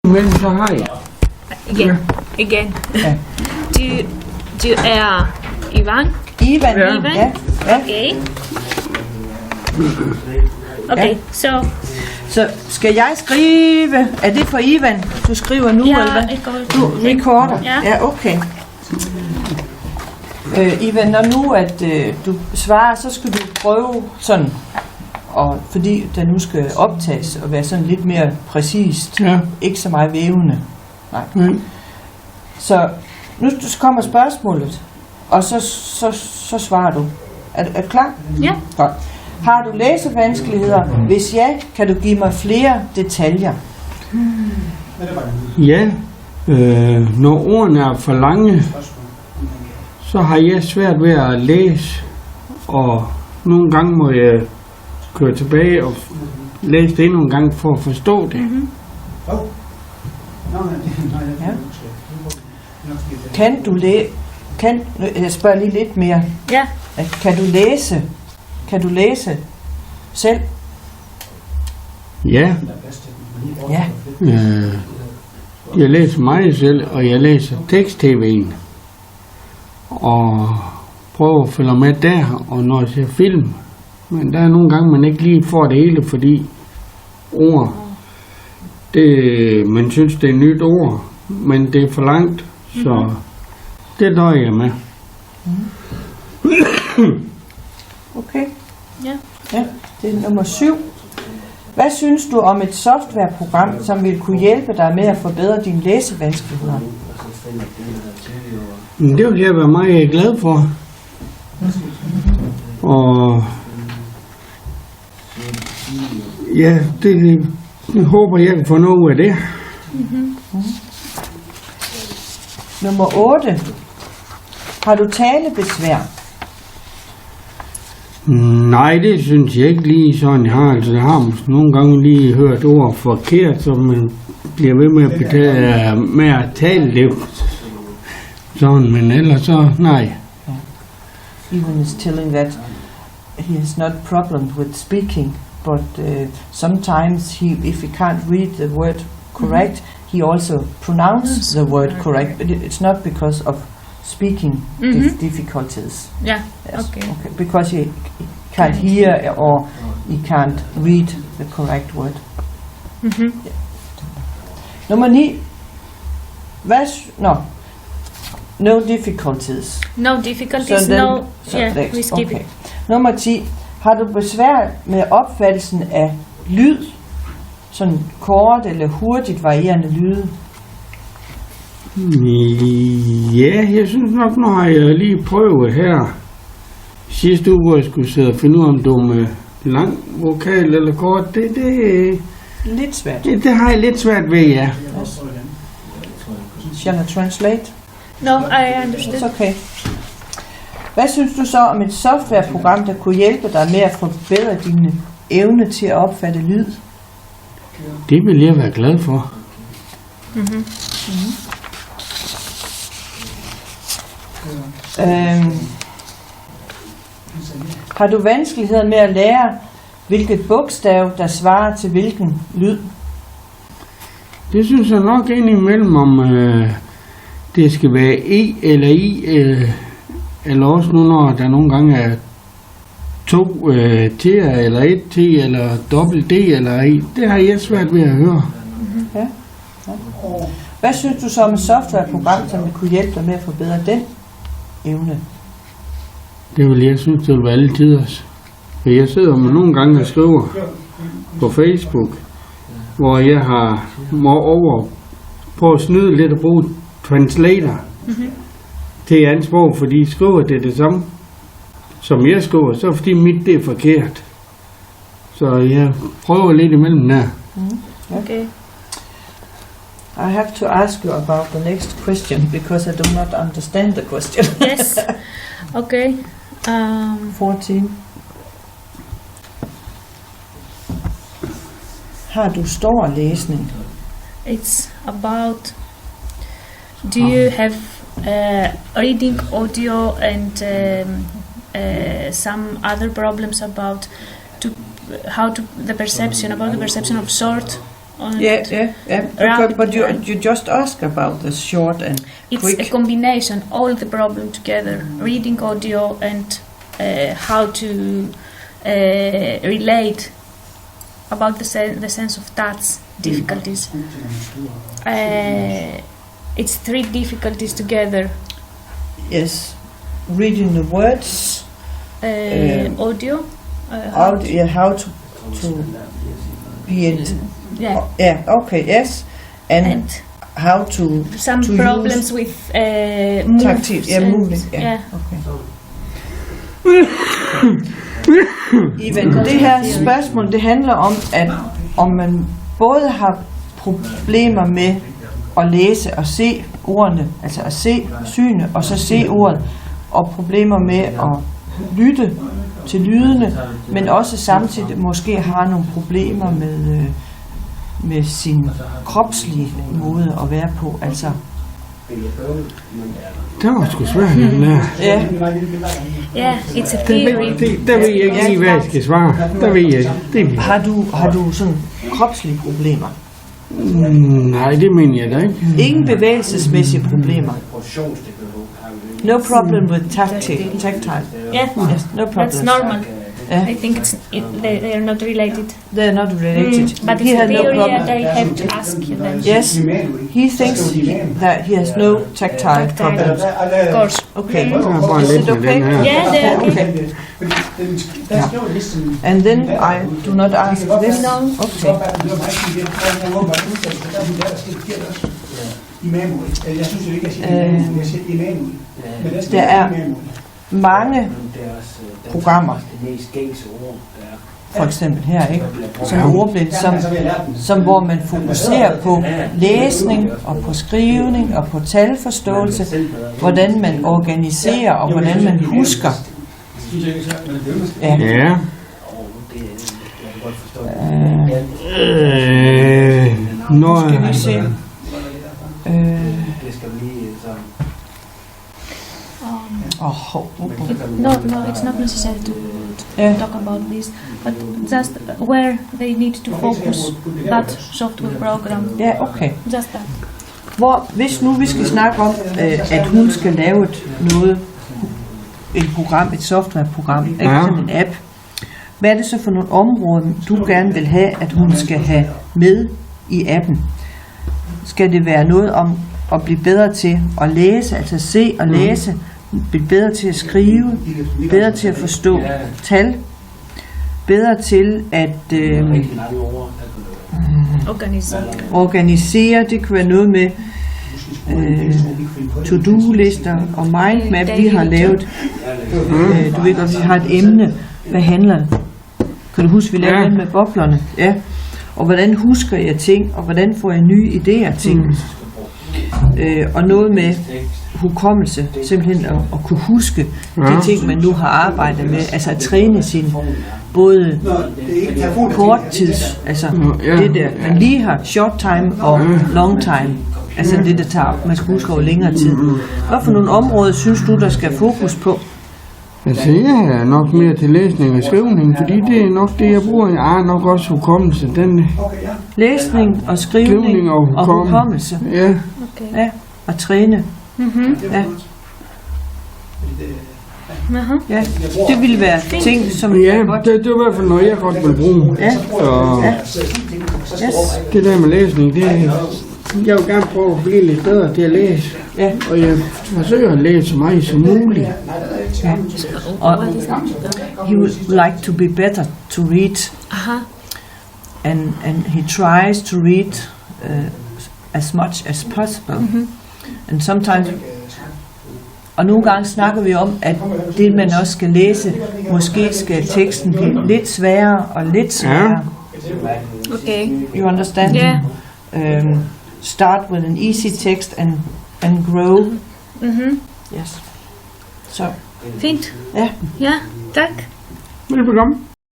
Men så har jeg. Again. Ja. Du er Ivan? Ivan, ja. Okay. Okay, Så skal jeg skrive? Er det for Ivan, du skriver nu, eller hvad? Du recorder? Ja, okay. Ivan, når nu at du svarer, så skal du prøve sådan, og fordi der nu skal optages og være sådan lidt mere præcist, ikke så meget vævende. Nej. Så nu kommer spørgsmålet, og så svarer du. Er du klar? Ja. Godt. Har du læsevanskeligheder? Hvis ja, kan du give mig flere detaljer? Ja, når ordene er for lange, så har jeg svært ved at læse, og nogle gange må jeg køre tilbage og læse det endnu en gang for at forstå det. Mm-hmm. Ja. Jeg spørger lige lidt mere. Ja. Kan du læse selv? Ja. Ja. Jeg læser meget selv, og jeg læser tekst-tv'en. Og prøver at følge med der, og når jeg ser film. Men der er nogle gange, man ikke lige får det hele, fordi ord, man synes, det er et nyt ord, men det er for langt, så det døjer jeg med. Okay. Ja. Det er nummer 7. Hvad synes du om et softwareprogram, som vil kunne hjælpe dig med at forbedre dine læsevanskeligheder? Det vil jeg være meget glad for. Og ja, det håber jeg kan få noget ud af det. Nummer 8. Har du talebesvær? Nej, det synes jeg ikke lige sådan, jeg har. Altså, jeg har måske nogle gange lige hørt ord forkert, så man bliver ved med at tale det sådan, men ellers så nej. Even is telling that he has not problem with speaking, but sometimes if he can't read the word correct, he also pronounces the word correct, but it's not because of speaking difficulties. Yeah. Yes. Okay. Because he can't hear or he can't read the correct word. Nummer 9. No difficulties. No difficulties, we skip it. Nummer 10. Har du besvær med opfattelsen af lyd? Sådan kort eller hurtigt varierende lyde? Ja, jeg synes nok, nu har jeg lige prøvet her sidste uge, hvor jeg skulle sidde og finde ud af, om du med lang vokal eller kort. Det lidt svært. Det har jeg lidt svært ved, ja. Yes. Shall I translate? No, I understood. It's okay. Hvad synes du så om et softwareprogram, der kunne hjælpe dig med at forbedre dine evne til at opfatte lyd? Det vil jeg være glad for. Har du vanskeligheder med at lære, hvilket bogstav, der svarer til hvilken lyd? Det synes jeg nok indimellem, om det skal være E eller I, eller også nu, når der nogle gange er 2 T'er, eller 1 T, eller dobbelt D, eller I. Det har jeg svært ved at høre. Ja. Hvad synes du så om et softwareprogram, som vil kunne hjælpe dig med at forbedre den evne? Det vil jeg synes, det vil være alle tiders. For jeg sidder med nogle gange og skriver på Facebook, hvor jeg har prøve at snyde lidt og bruge translator til andet sprog, fordi skriver det samme, som jeg skriver, så fordi mit det er forkert. Så jeg prøver lidt imellem der. Okay. I have to ask you about the next question, because I do not understand the question. Yes. Okay. 14. Har du stor læsning? It's about, do you have reading audio and some other problems about the perception of short and Yeah. But you just ask about the short and it's quick. a combination, all the problem together, reading audio and how to relate about the sense of touch difficulties. It's 3 difficulties together. Yes, reading the words. Audio. How to be in. Yeah. Yeah. Okay. Yes, and how to Some to problems use with moves. tactile. Yeah, and- moving. Yeah. yeah. Okay. Even det her spørgsmål, det handler om man både har problemer med at læse og se ordene, altså at se syne og så se ordet, og problemer med at lytte til lydene, men også samtidig måske har nogle problemer med sin kropslige måde at være på, altså. Det var sgu svært, den der. Ja. Yeah, it's a theory. Der ved jeg ikke lige, hvad jeg skal svare. Der ved jeg det. Har du sådan kropslige problemer? Nej, det mener jeg da ikke. Ingen bevægelsesmæssige problemer. No problem with tactile. Yeah, Yes, no problem. that's normal. Yeah. I think they are not related. They're not related. But He it's a had no theory, problem. and I have to ask you then. Yes, he thinks that he has no tactile problems. Of course. Okay. Der er bare Is lidt it med okay? den her. Yeah, they are okay. And then I do not ask this. Okay. Der er mange programmer, for eksempel her, ikke? Som ordblind, som hvor man fokuserer på læsning og på skrivning og på talforståelse, hvordan man organiserer og hvordan man husker. Ja. Ja. Nu skal vi se. No, it's not necessary to Yeah. talk about this, but just where they need to focus that software program. Ja, okay. Just that. Hvis nu vi skal snakke om, at hun skal lave et program, et softwareprogram, ikke sådan en app, hvad er det så for nogle områder, du gerne vil have, at hun skal have med i appen? Skal det være noget om at blive bedre til at læse, altså se og læse, blive bedre til at skrive, bedre til at forstå tal, bedre til at organisere, det kan være noget med to-do-lister og mindmap, vi har lavet. Du ved godt, vi har et emne, hvad handler det? Kan du huske, vi lavede den med boblerne? Ja. Og hvordan husker jeg ting, og hvordan får jeg nye idéer til? Og noget med hukommelse, simpelthen at kunne huske de ting, man nu har arbejdet med, altså at træne sin både korttids, altså det der, man lige har short time og long time, altså det, der tager, man skal huske over længere tid. Hvad for nogle områder synes du, der skal fokus på? Altså, jeg er nok mere til læsning og skrivning, fordi det er nok det, jeg bruger. Jeg har nok også hukommelse. Læsning og skrivning og hukommelse. Ja. Okay. Ja, og træne. Ja. Ja, det ville være ting, som Ja, det er i hvert fald noget, jeg godt vil bruge. Ja. Så Yes. det der med læsning, det jeg vil gerne prøve at blive lidt bedre til at læse. Ja. Og jeg forsøger at læse så meget som muligt. Og he would like to be better to read, and he tries to read as much as possible. And sometimes, og nogle gange snakker vi om, at det man også skal læse, måske skal teksten blive lidt sværere og lidt sværere. Okay. You understand? Yeah. Start with an easy text and grow. Yes. Så. Fint. Ja. Ja, tak. Velbekomme.